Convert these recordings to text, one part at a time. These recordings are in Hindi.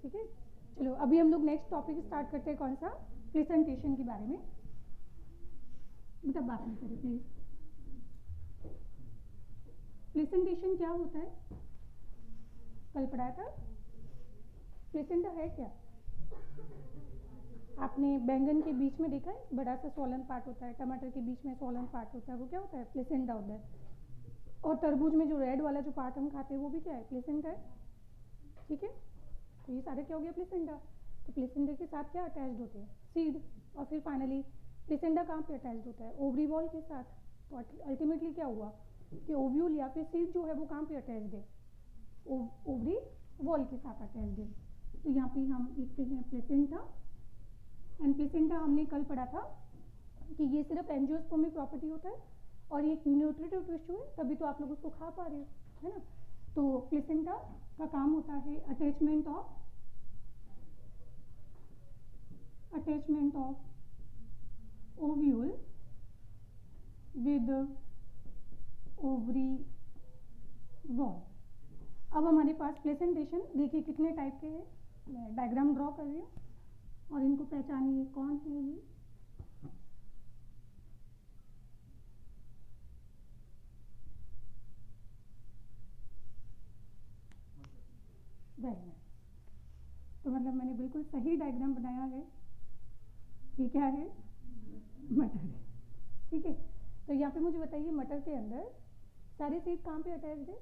ठीक है, चलो अभी हम लोग नेक्स्ट टॉपिक स्टार्ट करते हैं, कौन सा, प्रेजेंटेशन के बारे में। बेटा बात नहीं करें प्लीज। प्रेजेंटेशन क्या होता है, कल पढ़ाया था। प्लेसेंटा है क्या? आपने बैंगन के बीच में देखा है, बड़ा सा सोलन पार्ट होता है, टमाटर के बीच में सोलन पार्ट होता है, वो क्या होता है, प्लेसेंटा होता है। और तरबूज में जो रेड वाला जो पार्ट हम खाते हैं वो भी क्या है, प्लेसेंटा है। ठीक है, तो ये सारे क्या हो गया, प्लेसेंटा। तो प्लेसेंटा के साथ क्या अटैच्ड होते हैं, सीड। और फिर फाइनली प्लेसेंटा कहाँ पे अटैच्ड होता है, ओवरी वॉल के साथ। तो अल्टीमेटली क्या हुआ कि ओव्यूल या फिर सीड जो है वो कहाँ पे अटैच्ड है, ओवरी वॉल के साथ अटैच्ड है। तो यहाँ पे हम लिखते हैं प्लेसेंटा। एंड प्लेसेंटा हमने कल पढ़ा था कि ये सिर्फ एंजियोस्पर्मिक प्रॉपर्टी होता है और ये एक न्यूट्रिटिव टिश्यू है, तभी तो आप लोग उसको खा पा रहे हो, है ना। तो प्लेसेंटा का काम होता है attachment of ovule with ovary wall. अब हमारे पास प्रेजेंटेशन देखिए कितने टाइप के हैं, मैं डायग्राम ड्रॉ कर रही हूँ और इनको पहचानिए कौन है ये। वेरी नाइस, तो मतलब मैंने बिल्कुल सही डायग्राम बनाया है। ये क्या है, मटर है। ठीक है, तो यहाँ पे मुझे बताइए मटर के अंदर सारे सीड कहाँ पे अटैच्ड है।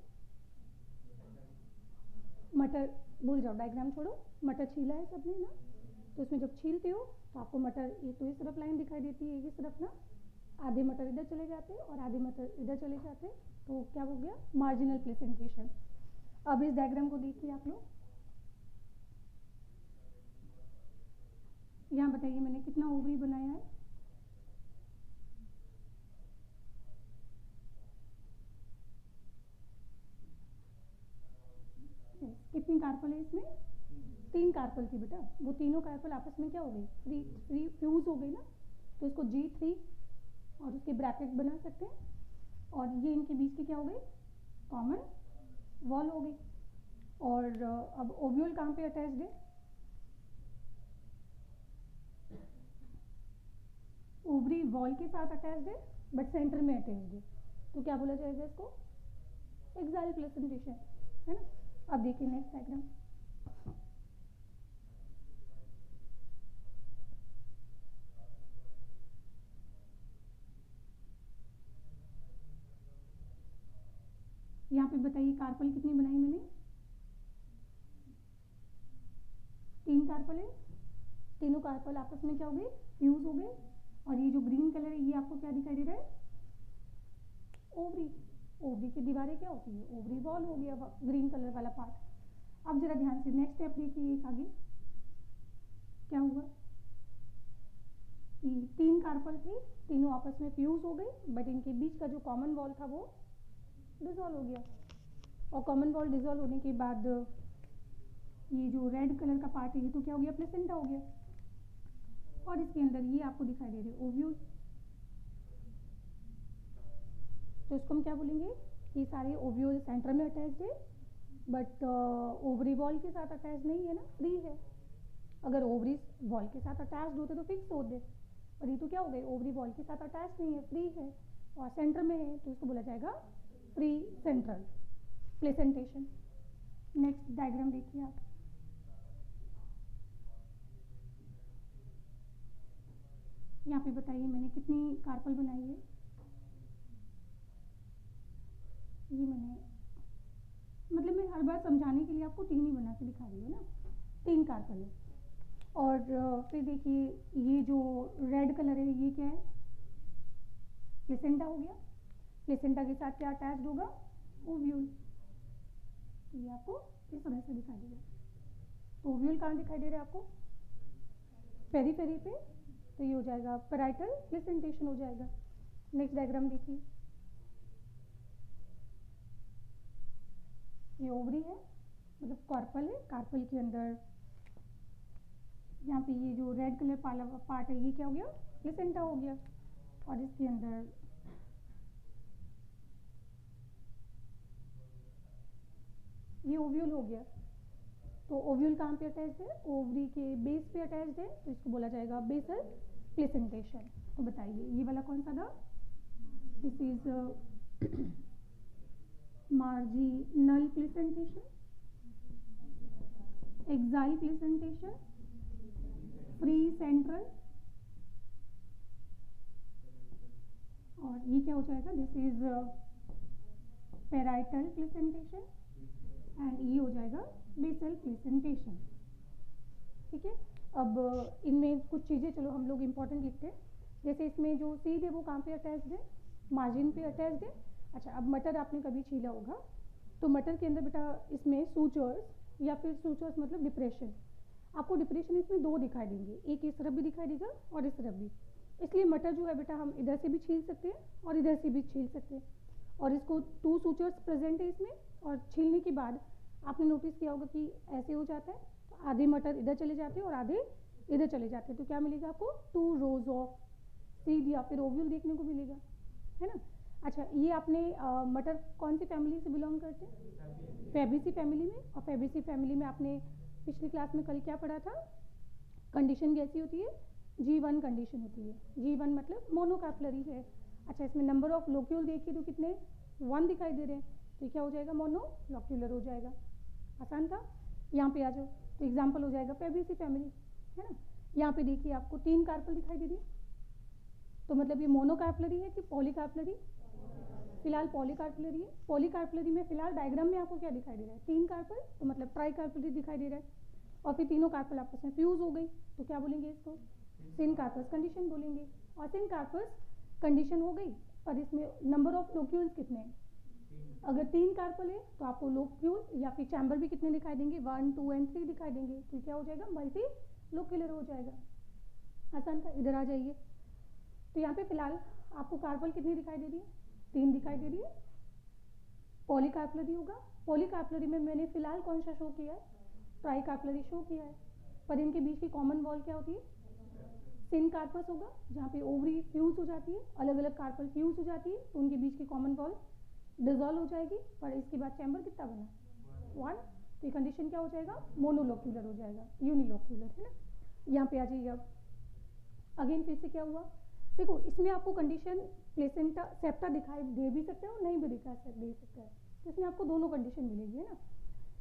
मटर भूल जाओ, डायग्राम छोड़ो। मटर छीला है सबने ना, तो इसमें जब छीलते हो तो आपको मटर एक तो इस तरफ लाइन दिखाई देती है, इस तरफ ना आधे मटर इधर चले जाते हैं और आधे मटर इधर चले जाते हैं, तो क्या हो गया, मार्जिनल प्लेसेंटेशन। अब इस डायग्राम को देखिए आप लोग, यहाँ बताइए मैंने कितना ओवरी बनाया है। कितनी कार्पल है इसमें, 3 कार्पल थी बेटा। वो तीनों कार्पल आपस में क्या हो गई, फ्री फ्यूज हो गई ना, तो इसको G3 और उसके ब्रैकेट बना सकते हैं, और ये इनके बीच की क्या हो गई, कॉमन वॉल हो गई। और अब ओव्यूल कहाँ पे अटैच्ड है, ओवरी वॉल के साथ अटैच्ड है बट सेंटर में अटैच्ड है, तो क्या बोला जाएगा इसको, एक्साइल प्लेसेंटेशन, है ना। अब देखिए नेक्स्ट डायग्राम, यहाँ पे बताइए कार्पल कितनी बनाई मैंने, 3 कार्पल है। तीनों कार्पल आपस में क्या हो गए, फ्यूज हो गए। और ये जो ग्रीन कलर है ये आपको क्या दिखाई दे रहा है, ओवरी। ओवरी की दीवारें क्या होती है, ओवरी वॉल हो गया ग्रीन कलर वाला पार्ट। अब जरा ध्यान से नेक्स्ट स्टेप देखिए, एक आगे क्या हुआ कि 3 कार्पल थे, तीनों आपस में फ्यूज हो गए, बट इनके बीच का जो कॉमन वॉल था वो डिसॉल्व हो गया। और कॉमन वॉल डिसॉल्व होने के बाद ये जो रेड कलर का पार्ट है ये तो क्या हो गया, प्लेसेंटा हो गया। और इसके अंदर ये आपको दिखाई दे रहे ओव्यूल, तो इसको हम क्या बोलेंगे, ये सारे ओव्यूल सेंटर में अटैच्ड है बट ओवरी वॉल के साथ अटैच नहीं है ना, फ्री है। अगर ओवरी वॉल के साथ अटैच्ड होते तो फिक्स होते, और ये तो क्या हो गए, ओवरी वॉल के साथ अटैच नहीं है, फ्री है और सेंटर में है, तो इसको बोला जाएगा free central placentation. Next diagram देखिए आप, यहाँ पे बताइए मैंने कितनी कार्पल बनाई है। ये मैंने मतलब मैं हर बार समझाने के लिए आपको 3 ही बना के दिखा रही हूँ ना, 3 कार्पल है। और फिर देखिए ये जो रेड कलर है ये क्या है, प्लेसेंटा हो गया। प्लेसेंटा के साथ क्या अटैच्ड होगा, ओव्यूल। तो ये आपको इस तरह से दिखाई देगा। तो ओव्यूल कहाँ दिखाई दे रहा है आपको, पेरीफेरी पे, तो ये हो जाएगा पैराइटल प्लेसेंटेशन हो जाएगा। नेक्स्ट डायग्राम देखिए, ये ओवरी है, मतलब कार्पल है, कार्पल के अंदर यहाँ पे ये जो रेड कलर वाला पार्ट है ये क्या हो गया, प्लेसेंटा हो गया। और इसके अंदर ये ओव्यूल हो गया। तो ओव्यूल कहाँ पे अटैच्ड है? ओवरी के बेस पे अटैच्ड है, तो इसको बोला जाएगा बेसल प्लेसेंटेशन। तो बताइए ये वाला कौन सा था? This is marginal placentation, exile placentation, free central, और ये क्या हो जाएगा? This is parietal placentation and ये हो जाएगा बेसल प्लेसेंटेशन। ठीक है, अब इनमें कुछ चीज़ें चलो हम लोग इंपॉर्टेंट लिखते हैं। जैसे इसमें जो सीड है वो कहाँ पे अटैच्ड है? मार्जिन पे अटैच्ड है। अच्छा, अब मटर आपने कभी छीला होगा, तो मटर के अंदर बेटा इसमें सूचर्स या फिर सूचर्स मतलब डिप्रेशन, आपको डिप्रेशन इसमें दो दिखाई देंगे, एक इस तरफ भी दिखाई देगा और इस तरफ भी। इसलिए मटर जो है बेटा हम इधर से भी छील सकते हैं और इधर से भी छील सकते हैं, और इसको टू सूचर्स प्रेजेंट है इसमें, और छीलने के बाद आपने नोटिस किया होगा कि ऐसे हो जाता है, तो आधे मटर इधर चले जाते हैं और आधे इधर चले जाते हैं, तो क्या मिलेगा आपको? 2 रोज ऑफ सीड या फिर ओव्यूल देखने को मिलेगा, है ना। अच्छा, ये आपने मटर कौन सी फैमिली से बिलोंग करते हैं? फेबेसी फैमिली में। और फेबेसी फैमिली में आपने पिछली क्लास में कल क्या पढ़ा था? कंडीशन कैसी होती है? G1 कंडीशन होती है। G1 मतलब मोनोकार्पलरी है। अच्छा, इसमें नंबर ऑफ लोक्यूल देखिए तो कितने? 1 दिखाई दे रहे हैं, तो क्या हो जाएगा? मोनोलोक्यूलर हो जाएगा। आसान था। यहाँ पे आ जाओ, तो एग्जाम्पल हो जाएगा फेबेसी फैमिली, है ना। यहाँ पे देखिए आपको 3 कार्पल दिखाई दे रही है, तो मतलब ये मोनोकार्पलरी है कि पॉलीकार्पलरी? फिलहाल पॉलीकार्पलरी है। पॉलीकार्पलरी में फिलहाल डायग्राम में आपको क्या दिखाई दे रहा है? 3 कार्पल, तो मतलब ट्राईकार्पलरी दिखाई दे रहा है, और फिर तीनों कार्पल आपस में फ्यूज हो गई, तो क्या बोलेंगे इसको? सिनकार्पस कंडीशन बोलेंगे। और सिनकार्पस कंडीशन हो गई, और इसमें नंबर ऑफ लोक्यूल्स कितने हैं? अगर 3 कार्पल है तो आपको लोक्यूल या फिर चैम्बर भी कितने दिखाई देंगे? 1, 2 एंड 3 दिखाई देंगे, तो क्या हो जाएगा? मल्टी लोक्यूलर हो जाएगा। आसान था। इधर आ जाइए, तो यहाँ पे फिलहाल आपको कार्पल कितनी दिखाई दे रही है? 3 दिखाई दे रही है। पॉलीकार्पलरी होगा। पॉलीकार्पलरी में मैंने फिलहाल कौन सा शो किया है? ट्राईकार्पलरी शो किया है, पर इनके बीच की कॉमन वॉल क्या होती है? सिनकार्पस होगा, जहाँ पे ओवरी फ्यूज हो जाती है, अलग अलग कार्पल फ्यूज हो जाती है, तो उनके बीच की कॉमन वॉल डिजॉल्व हो जाएगी, पर इसके बाद चैम्बर कितना बना? 1, तो ये कंडीशन क्या हो जाएगा? मोनोलोक्यूलर हो जाएगा, यूनिलोक्यूलर, है ना। यहाँ पे आ जाइए। अब अगेन फिर से क्या हुआ? देखो, इसमें आपको कंडीशन प्लेसेंटा सेप्टा दिखाई दे भी सकते हैं और नहीं भी दिखा दे सकता है, तो इसमें आपको दोनों कंडीशन मिलेगी, है ना।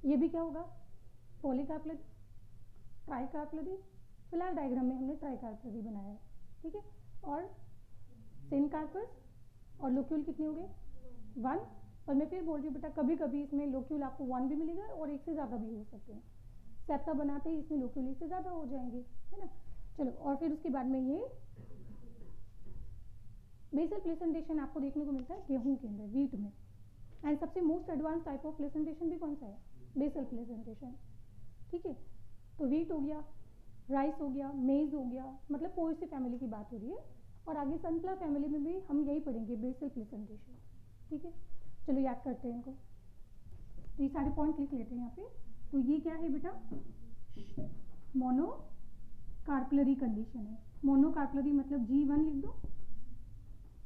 ये भी क्या होगा? पॉलीकार्पलरी, ट्राईकार्पलरी। फिलहाल डायग्राम में हमने ट्राईकार्पलरी बनाया है, ठीक है। और सिनकार्पस, और लोक्यूल कितने हो गए? 1। पर मैं फिर बोल रही हूँ बेटा, कभी कभी इसमें लोक्यूल आपको 1 भी मिलेगा और एक से ज़्यादा भी हो सकते हैं। सेप्टा बनाते ही इसमें लोक्यूल एक से ज़्यादा हो जाएंगे, है ना। चलो, और फिर उसके बाद में ये बेसल प्लेसेंटेशन आपको देखने को मिलता है गेहूं के अंदर, वीट में। एंड सबसे most advance type of placentation भी कौन सा है? बेसल प्लेसेंटेशन, ठीक है। तो वीट हो गया, राइस हो गया, मेज हो गया, मतलब पोएसी फैमिली की बात हो रही है, और आगे सनफ्लावर फैमिली में भी हम यही पढ़ेंगे, बेसल प्लेसेंटेशन, ठीक है। चलो याद करते हैं इनको, तो ये सारे पॉइंट लिख लेते हैं यहाँ पे। तो ये क्या है बेटा? मोनोकार्पलरी कंडीशन है। मोनोकार्पलरी मतलब G1 लिख दो,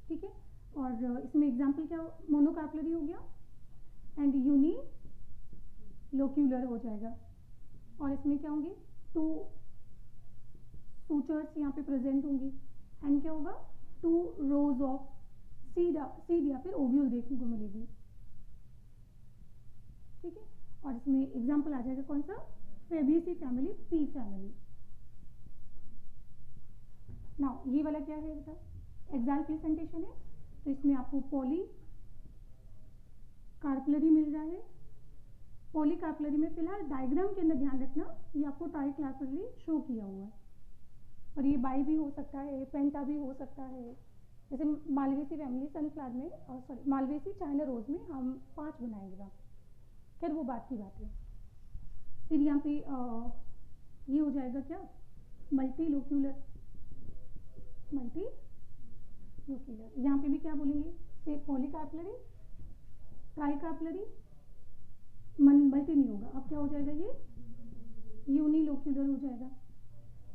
ठीक है। और इसमें एग्जाम्पल क्या? मोनोकार्पलरी हो गया, एंड यूनिलोक्यूलर हो जाएगा, और इसमें क्या होंगे? 2 सूचर्स यहाँ पे प्रेजेंट होंगी, एंड क्या होगा? 2 रोज ऑफ सीड या फिर ओव्यूल देखने को मिलेगी, ठीक है। और इसमें एग्जाम्पल आ जाएगा कौन सा? Fabaceae family, P family. Now ये वाला क्या है बेटा? एक्साइल प्लेसेंटेशन है, तो इसमें आपको पॉली कार्पलरी मिल रहा है। पॉली कार्पलरी में फिलहाल डायग्राम के अंदर ध्यान रखना, ये आपको ट्राई कार्पलरी शो किया हुआ है, और ये बाई भी हो सकता है, पेंटा भी हो सकता है। जैसे मालवेसी फैमिली सनफ्लावर में, सॉरी मालवेसी चाइना रोज में हम 5 बनाएंगे ना, खैर वो बात की बात है। फिर यहाँ पे ये हो जाएगा क्या? मल्टी लोक्यूलर, यहाँ पे भी क्या बोलेंगे? से पॉलीकार्पलरी, ट्राईकार्पलरी, मल्टी नहीं होगा, अब क्या हो जाएगा? ये यूनिलोक्यूलर हो जाएगा।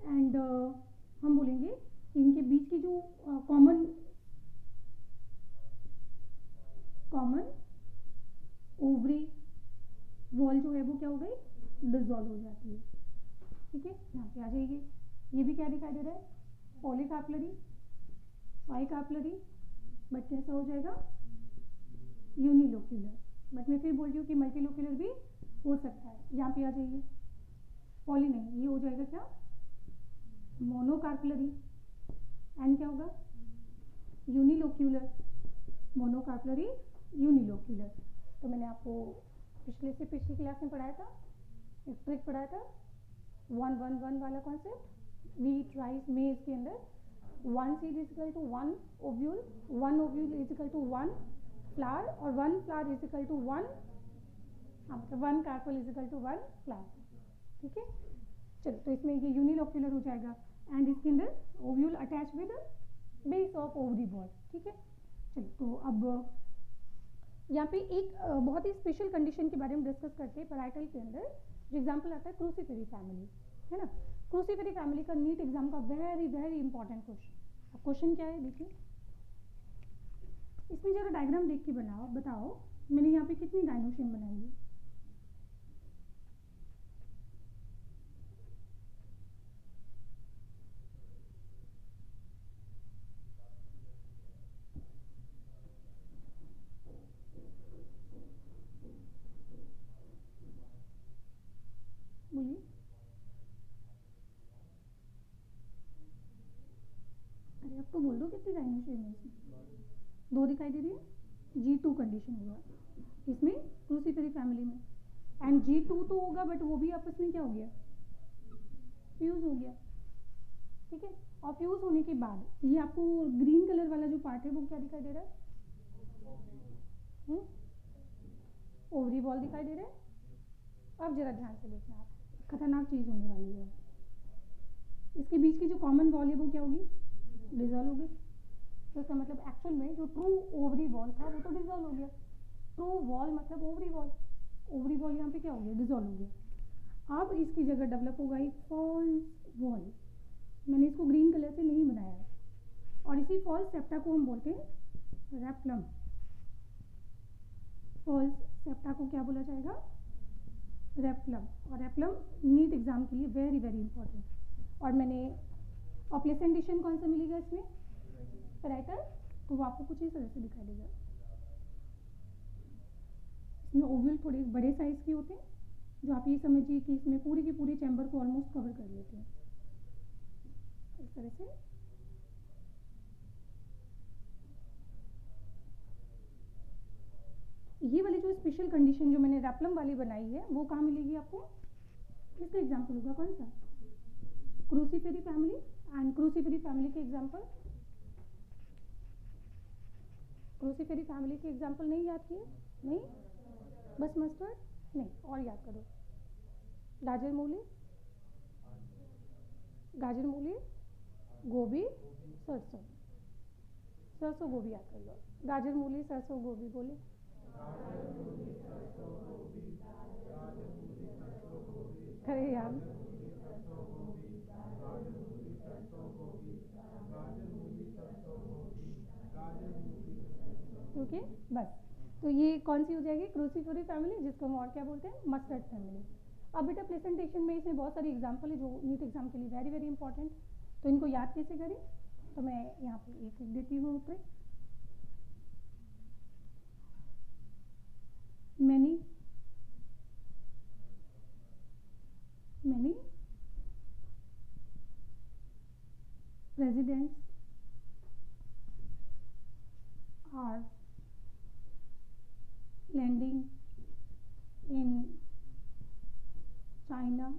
एंड हम बोलेंगे कि इनके बीच की जो कॉमन ओवरी वॉल जो है वो क्या हो गई? डिजॉल्व हो जाती है। ठीक है, यहाँ पे आ जाइए, ये भी क्या दिखाई दे रहा है, पॉलीकार्पलरी, बाइकार्पलरी, बट कैसा हो जाएगा, यूनिलोक्यूलर। बट मैं फिर बोल रही हूँ कि मल्टीलोक्यूलर भी हो सकता है। यहाँ पे आ जाइए, पॉली नहीं, ये हो जाएगा क्या, मोनोकार्पलरी, एंड क्या होगा, यूनिलोक्यूलर, मोनोकार्पलरी, यूनिलोक्यूलर। तो मैंने आपको पिछली क्लास में पढ़ाया था, एक ट्रिक पढ़ाया था, 1-1-1 वाला कॉन्सेप्ट, वीट राइस मेज के अंदर 1 seed is equal to 1 ovule, 1 ovule is equal to 1 flower, और 1 फ्लावर इज इक्वल टू 1, मतलब 1 carpel is equal to 1 flower. ठीक है, चलो, तो इसमें ये यूनिलोक्यूलर हो जाएगा, एंड इसके अंदर ovule attach with base of ovary ball. ठीक है, चलो, तो अब यहाँ पे एक बहुत ही स्पेशल कंडीशन के बारे में डिस्कस करते हैं पैराइटल के अंदर, जो एग्जाम्पल आता है क्रूसीफेरी फैमिली, है ना। क्रूसीफेरी फैमिली का नीट एग्जाम का वेरी वेरी इंपॉर्टेंट क्वेश्चन। अब क्वेश्चन क्या है देखिए, इसमें जरा डायग्राम देख के बताओ मैंने यहाँ पे कितनी डायनोशियम बनाई है। बोलिए, अरे अब तो बोल दो कितनी डायनोशियम है इसमें, 2 दिखाई दे रही है, G2 कंडीशन होगा इसमें क्रूसीफेरी फैमिली में, एंड G2 तो होगा, बट वो भी आपस में क्या हो गया, फ्यूज हो गया। ठीक है, और फ्यूज होने के बाद ये आपको ग्रीन कलर वाला जो पार्ट है वो क्या दिखाई दे रहा है, ओवरी बॉल दिखाई दे रहा है। अब जरा ध्यान से देखना, आप खतरनाक चीज होने वाली है। इसके बीच की जो कॉमन बॉल है वो क्या होगी, डिजॉल्व हो गई। तो इसका मतलब एक्चुअल में जो ट्रू ओवरी बॉल था वो तो डिजॉल्व हो गया। ट्रू वॉल मतलब ओवरी बॉल, ओवरी बॉल यहाँ पे क्या हो गया, डिजॉल्व हो गया। अब इसकी जगह डेवलप होगा एक फॉल्स वॉल, मैंने इसको ग्रीन कलर से नहीं बनाया है, और इसी फॉल्स सेप्टा को हम बोलते हैं रेप्लम। फॉल्स सेप्टा को क्या बोला जाएगा, रेप्लम। और रेप्लम नीट एग्जाम के लिए वेरी वेरी इंपॉर्टेंट। और मैंने और प्लेसेंटेशन कौन सा मिलेगा इसमें, पैराइटल, तो वो आपको कुछ इस तरह से दिखाई देगा। इसमें ओवल थोड़े बड़े साइज के होते हैं, जो आप ये समझिए कि इसमें पूरी की पूरी चैम्बर को ऑलमोस्ट कवर कर लेते हैं इस तरह से। ये वाली जो स्पेशल कंडीशन जो मैंने रेप्लम वाली बनाई है वो कहाँ मिलेगी आपको, इसका एग्जाम्पल होगा कौन सा, क्रूसीफेरी फैमिली। एंड क्रूसीफेरी फैमिली के एग्जाम्पल, क्रूसीफेरी फैमिली के एग्जाम्पल नहीं याद किए, नहीं, बस मस्टर्ड नहीं, और याद करो, गाजर मूली, गाजर मूली, गोभी, सरसों, सरसों गोभी याद कर लो, गाजर मूली सरसों गोभी बोले, अरे यार, ओके, बस। तो ये कौन सी हो जाएगी, क्रूसीफेरी फैमिली, जिसको हम और क्या बोलते हैं, मस्टर्ड फैमिली। अब बेटा प्रेजेंटेशन में इसमें बहुत सारी एग्जाम्पल है जो नीट एग्जाम के लिए वेरी वेरी इंपॉर्टेंट, तो इनको याद कैसे करें, तो मैं यहाँ पे एक लिख देती हूँ trick. Many presidents are landing in China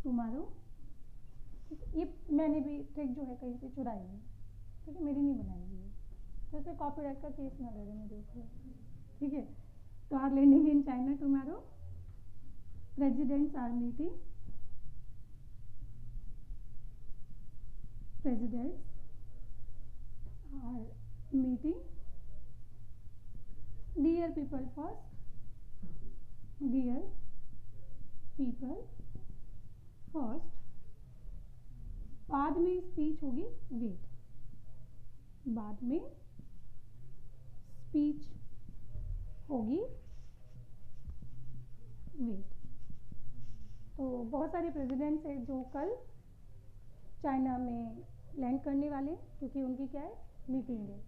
tomorrow। ये मैंने भी ट्रिक जो है कहीं से चुराई है, ठीक है, मेरी नहीं बनाई हुई है, तो इसे कॉपीराइट का केस ना ले रहे मेरे ऊपर, ठीक है। तो are landing in China tomorrow, presidents are meeting, presidents are meeting, dear people first, dear people first, बाद में स्पीच होगी वेट, बाद में स्पीच होगी वेट। तो बहुत सारे प्रेसिडेंट्स हैं जो कल चाइना में लैंड करने वाले हैं, क्योंकि उनकी क्या है, मीटिंग है।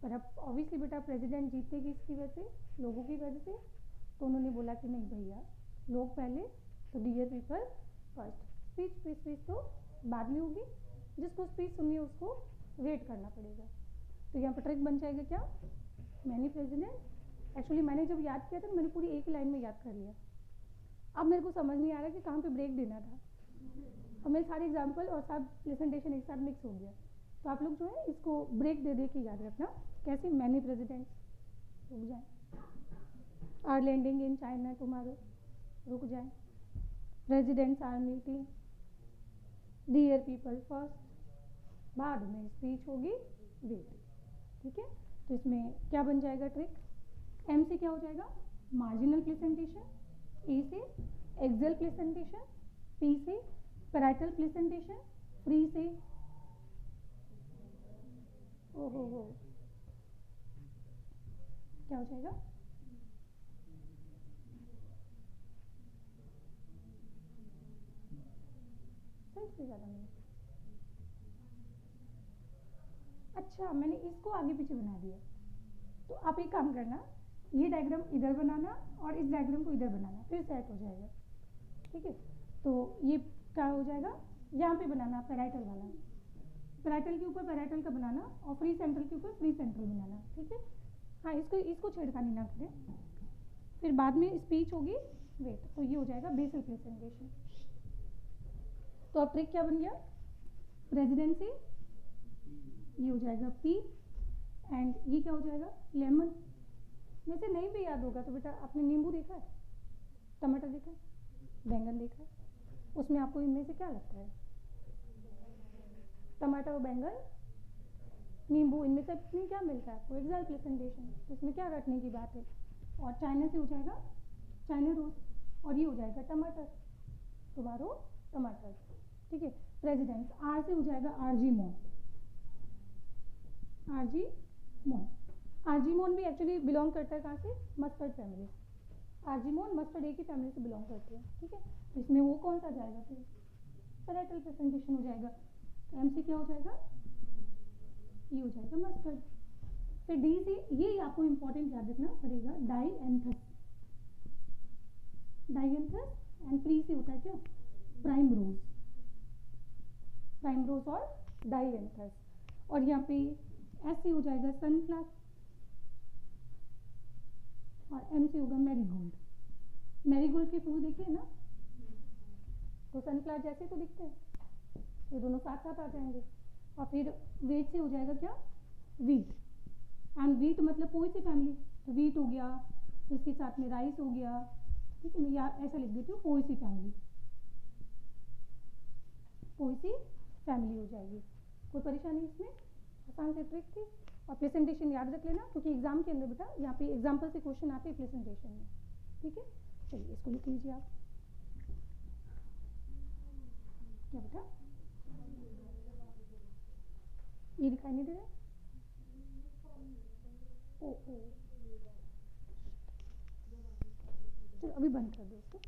पर अब ऑब्वियसली बेटा प्रेसिडेंट जीतते किसकी वजह से, लोगों की वजह से। तो उन्होंने बोला कि नहीं भैया, लोग पहले, तो डियर पीपल फर्स्ट। स्पीच तो बाद में होगी, जिसको स्पीच सुननी है उसको वेट करना पड़ेगा। तो यहाँ पर ट्रिक बन जाएगा क्या, मैनी प्रेसिडेंट। एक्चुअली मैंने जब याद किया था मैंने पूरी एक ही लाइन में याद कर लिया। अब मेरे को समझ नहीं आ रहा कि कहाँ पे ब्रेक देना था। और मेरे सारे एग्जाम्पल और सब प्रेजेंटेशन एक साथ मिक्स हो गया। तो आप लोग जो है इसको ब्रेक दे दे के याद रखना। कैसे, मैनी प्रेसिडेंट्स, रुक जाए, are landing in China tomorrow, रुक जाए, presidents are meeting, dear people first, बाद में स्पीच होगी, वेट। ठीक है, तो इसमें क्या बन जाएगा ट्रिक, एम से क्या हो जाएगा, मार्जिनल प्रेजेंटेशन, ए से एक्सेल प्रेजेंटेशन, पी से पैराइटल प्रेजेंटेशन, फ्री से हो क्या हो जाएगा, सही ज़्यादा नहीं। अच्छा, मैंने इसको आगे पीछे बना दिया। तो आप एक काम करना, ये डायग्राम इधर बनाना और इस डायग्राम को इधर बनाना, फिर सेट हो जाएगा। ठीक है, तो ये क्या हो जाएगा, यहाँ पे बनाना पैराइटल वाला, पैराइटल के ऊपर पैराइटल का बनाना और फ्री सेंट्रल के ऊपर फ्री सेंट्रल बनाना। ठीक है, हाँ, इसको छेड़खानी ना करें। फिर बाद में स्पीच होगी, वेट, तो ये हो जाएगा बेसिक प्रेजेंटेशन। तो अब ट्रिक क्या बन गया, प्रेसिडेंसी, ये हो जाएगा पी, एंड ये क्या हो जाएगा, लेमन। वैसे नहीं भी याद होगा तो बेटा आपने नींबू देखा है, टमाटर देखा है, बैंगन देखा है, उसमें आपको इनमें से क्या लगता है, टमाटर और बैंगन, नींबू, इनमें से इसमें क्या मिलता है आपको, एक्सेल प्रेजेंटेशन। तो इसमें क्या रखने की बात है, और चाइना से हो जाएगा चाइना रोज, और ये हो जाएगा टमाटर, टमारो टमाटर। ठीक है, प्रेसिडेंट्स, आर से हो जाएगा आरजी मोन, आरजी मोन। आरजी मोन भी एक्चुअली बिलोंग करता है कहाँ से, मस्टर्ड फैमिली। आरजी मोन मस्टर्ड एक ही फैमिली से बिलोंग करती है। ठीक है, तो इसमें वो कौन सा जाएगा, फिर पैराइटल प्रेजेंटेशन हो जाएगा। तो एम से क्या हो जाएगा, ये हो जाएगा मस्टर्ड। फिर डी से, ये आपको इंपॉर्टेंट याद रखना पड़ेगा, डाईएंथस, डाईएंथस, एंड प्री से होता है क्या, प्राइमरोज, प्राइमरोज और डाईएंथस। और यहाँ पे एस से हो जाएगा सनफ्लावर, और एम से होगा मैरीगोल्ड। मैरीगोल्ड के फूल देखे ना, तो सनफ्लावर जैसे तो दिखते हैं, ये दोनों साथ साथ आ जाएंगे। और फिर वेट से हो जाएगा क्या, वीट, एंड वीट मतलब कोई सी फैमिली, तो वीट हो गया, तो इसके साथ में राइस हो गया। ठीक है, मैं यहाँ ऐसा लिख देती हूँ, कोई सी फैमिली, कोई सी फैमिली हो जाएगी। कोई परेशानी इसमें, आसान से ट्रिक थी। और प्रेजेंटेशन याद रख लेना, क्योंकि एग्जाम के अंदर बेटा यहाँ पे एग्जाम्पल से क्वेश्चन आते हैं प्रेजेंटेशन में। ठीक है, चलिए इसको लिख लीजिए आप। क्या बेटा, ये दिखाई नहीं दे रहा, ओ चलो अभी बंद कर दो इसको।